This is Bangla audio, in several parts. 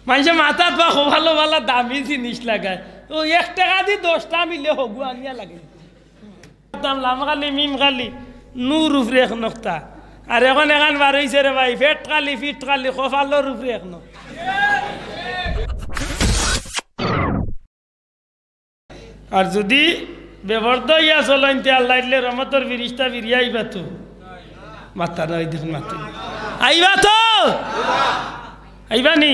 মানুষে মাথাত বা ভালো ভালো দামি জিনিস লাগায় ও 1 টাকা দিয়ে 10টা মিলে হগু আনিয়া লাগে দাম লাম খালি মিম খালি নূর উপরে এক নক্তা আর এখন এখান বার হইছে রে ভাই ফিট খালি কপালের উপরে এক নক্তা আর যদি বেবর্দ ইয়া চলাইতে আল্লাহ ইল্লে রহমতের ফিরিস্তা ফিরিয়া আইবা তো মাথা নয় দেখুন মাথা আইবা তো আইবা নি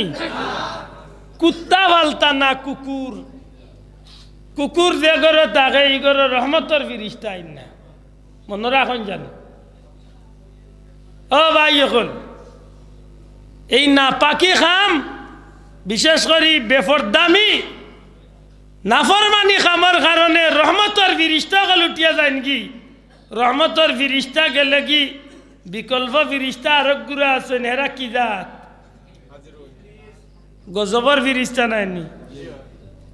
কুত্তা বালতা না কুকুর কুকুর যে গরো তাকে এই গরো রহমতের ফিরিস্তা আইন না মনে রাখুন জানো ও ভাই এখন এই না পাখি খাম বিশেষ করে বেফরদামি নাফরমানি খামার কারণে রহমতের ফিরিস্তা গেল উঠিয়া যায় নাকি রহমতের ফিরিস্তা গেলে কি বিকল্প ফিরিস্তা আরোগ্যরা আছেন এরা কি জাত গজবর ফিরিস্তা নাইনি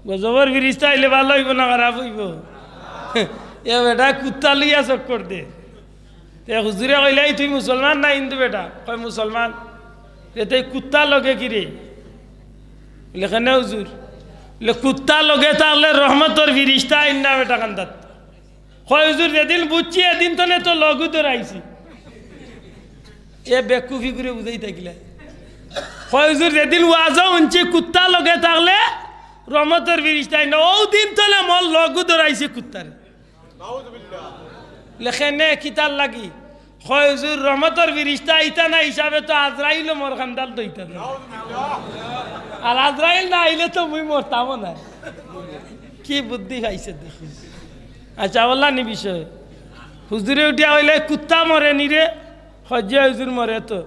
গজবর ফিরিস্তা আইলে ভালো হইব না খারাপ হইব এ বেটা কুত্তা লইয়া চক্কর দে হুজুরে কইলাই তুই মুসলমান না হিন্দু বেটা কয় মুসলমান এতে কুত্তা লগে কিরে লেখানে হুজুর কুত্তা লগে তাহলে রহমতর ফিরিস্তা আইন না বেটা কান্দাত কয় হুজুর যেদিন বুঝছি এদিন তো লঘু ধরাইছি এ বেকুফি করে বুঝাই থাকিলে কয় হুজুর যেদিন ওয়াজও উনছি কুত্তা লগে থাকলে রহমতর ফিরিস্তা আইন ও দিন তলে মল লঘু ধরাইছি কুত্তার লেখেনে কিতার লাগি কয় হুজুর রহমতর ফিরিস্তা আইতা না হিসাবে তো আজরাইল মোর খান্দাল দইতা আর আজরাইল না আইলে তো মুই মরতামও না কি বুদ্ধি খাইছে দেখুন আচ্ছা বললা নি বিষয় হুজুরে উঠিয়া হইলে কুত্তা মরে নিরে হজ্জে হুজুর মরে তো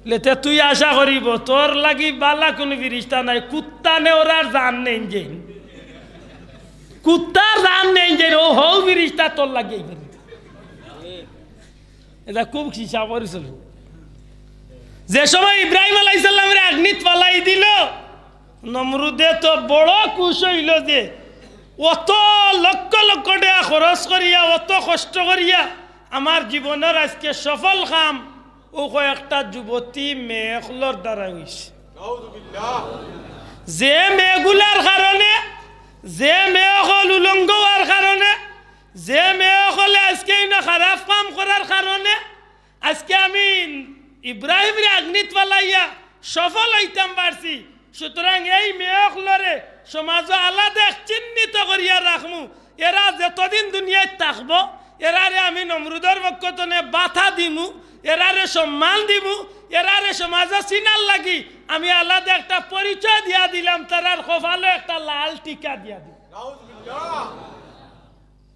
লেতে তুই আশা করিব তোর লাগি বালা কোনো ফিরিস্তা নাই কুত্তা নে ওরার জান নেই যে কুত্তার জান নেই যে ও হও ফিরিস্তা তোর লাগি এটা খুব হিসাব করেছিল যে সময় ইব্রাহিম আলাইহিস সালামের আগ্নিত পালাই দিল নমরুদে তো বড় খুশ হইল যে অত লক্ষ লক্ষ টাকা খরচ করিয়া অত কষ্ট করিয়া আমার জীবনের আজকে সফল কাম ও কয়েকটা যুবতী মেয়েগুলোর দ্বারা হইছে যে মেয়েগুলার কারণে যে মেয়েগুল উলঙ্গ হওয়ার কারণে যে মেয়েগুলো আজকে খারাপ কাম করার কারণে আজকে আমি ইব্রাহিমের আগ্নিত পালাইয়া সফল হইতাম পারছি সুতরাং এই মেয়েগুলোরে সমাজ আলাদা চিহ্নিত করিয়া রাখমু এরা যতদিন দুনিয়ায় থাকবো এরারে আমি নমরুদের পক্ষতনে বাধা দিমু এরারে সম্মান দিমু এরারে সমাজে চিনার লাগি আমি আলাদা একটা পরিচয় দিয়া দিলাম তারার কপালে একটা লাল টিকা দিয়া দিই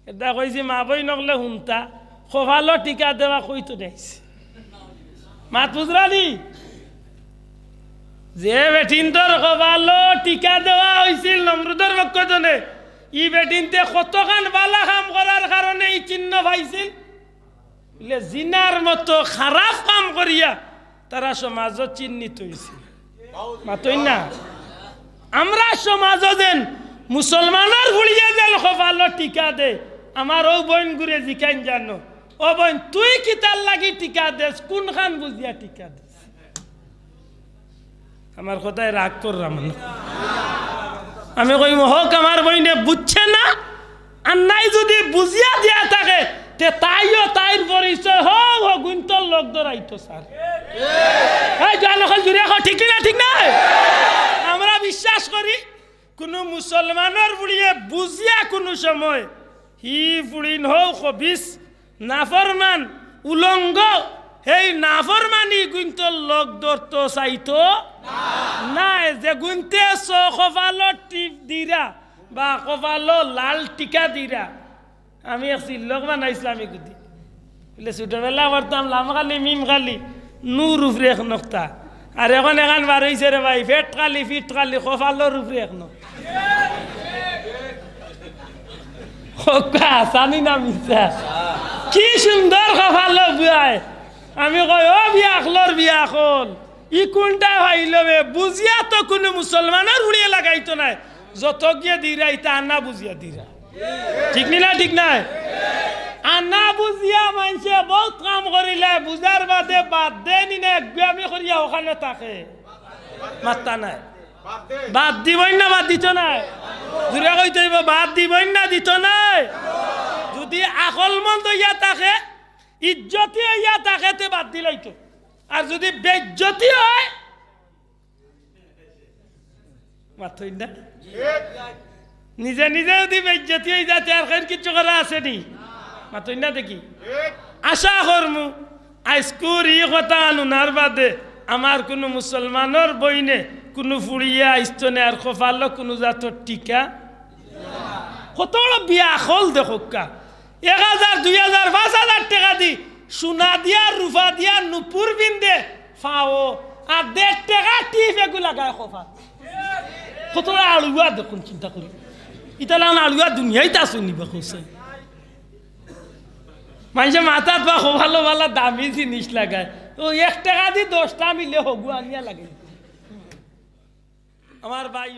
এটা কইছি মা বই নকলে শুনতা কপালো টিকা দেওয়া কইতো দেখছি মাত বুঝরানি যে বেটিনটোর কপালো টিকা দেওয়া হয়েছিল নমরুদের পক্ষজনে ই বেটিনতে কতখান বালা কাম করার কারণে এই চিহ্ন পাইছিল জিনার মতো খারাপ কাম করিয়া তারা সমাজ চিহ্নিত হয়েছিল মাতই না আমরা সমাজ যেন মুসলমানের ভুলিয়ে যেন কপালো টিকা দে আমার ও বোন ঘুরে জিখাইন জানো ও বোন তুই কি তার লাগি টিকা দেস কোনখান বুঝিয়া টিকা দে আমার কথায় রাগ করলাম না আমি কইম হোক আমার বইনে বুঝছে না আর নাই যদি বুঝিয়া দিয়া থাকে তে তাইও তাইর পরিচয় হোক হোক গুন্তর লোক ধরাইতো স্যার এই জানকল জুড়ে ঠিক না ঠিক না আমরা বিশ্বাস করি কোন মুসলমানের বুড়িয়ে বুঝিয়া কোনো সময় হি বুড়িন হোক হবিস নাফরমান উলঙ্গ এই নাফরমানি গুন্তর লোক ধরতো চাইতো নাই যে গুনতে কপালো টিপ দিরা বা কপালো লাল টিকা দিরা আমি এক লোক বানাই ইসলামিক গুদি বলে ছোটবেলা করতাম লাম খালি মিম খালি নূর উপরে এক নক্তা আর এখন এখান বার হয়েছে রে ভাই ফিট খালি কপালোর উপরে এক নক্তা আসানি না মিশা কি সুন্দর কপালো বুয়ায় আমি কই ও বিয়াখলর বিয়াখল ই কোনটা ভাইলবে বুঝিয়া তো কোনো মুসলমানের উড়িয়ে লাগাইতো নাই যত গিয়ে দিরা ইতা আন্না বুঝিয়া দিরা ঠিক না ঠিক নাই আন্না বুঝিয়া মানুষে বহুত কাম করিলে বুঝার বাদে বাদ দেনি না একগুয়ামি করিয়া ওখানে থাকে মাত্তা নাই বাদ দিবই না বাদ দিত না জুড়ে কইতে হইব বাদ দিবই না দিত না যদি আকল মন্দ ইয়া থাকে ইজ্জতি ইয়া থাকে তে বাদ দিলাই তো আর যদি বেজ্জতি হয় মাথই না নিজে নিজে যদি বেজ্জতি হয়ে যাতে আর কিছু করা আছে নি মাথই না দেখি আশা করমু আইস্কুর ই কথা আনুনার বাদে আমার কোনো মুসলমানের বইনে কোনো ফুড়িয়া ইস্তনে আর খোফাল কোনো জাতর টিকা কত বিয়া হল দেখোকা 1000 2000 5000 টাকা দি সোনা দিয়া রূপা দিয়া নুপুর বিন্দে ফাও আর 1.5 টাকা টিপ এগুলো লাগায় খোফা কত আলুয়া দেখুন চিন্তা করি ইতালা আলুয়া দুনিয়ায় তা শুনিবা খুশি মানুষের মাথাত বা ভালো ভালো দামি জিনিস লাগায় ও 1 টাকা দি 10টা মিলে হগু আনিয়া লাগে আমার ভাই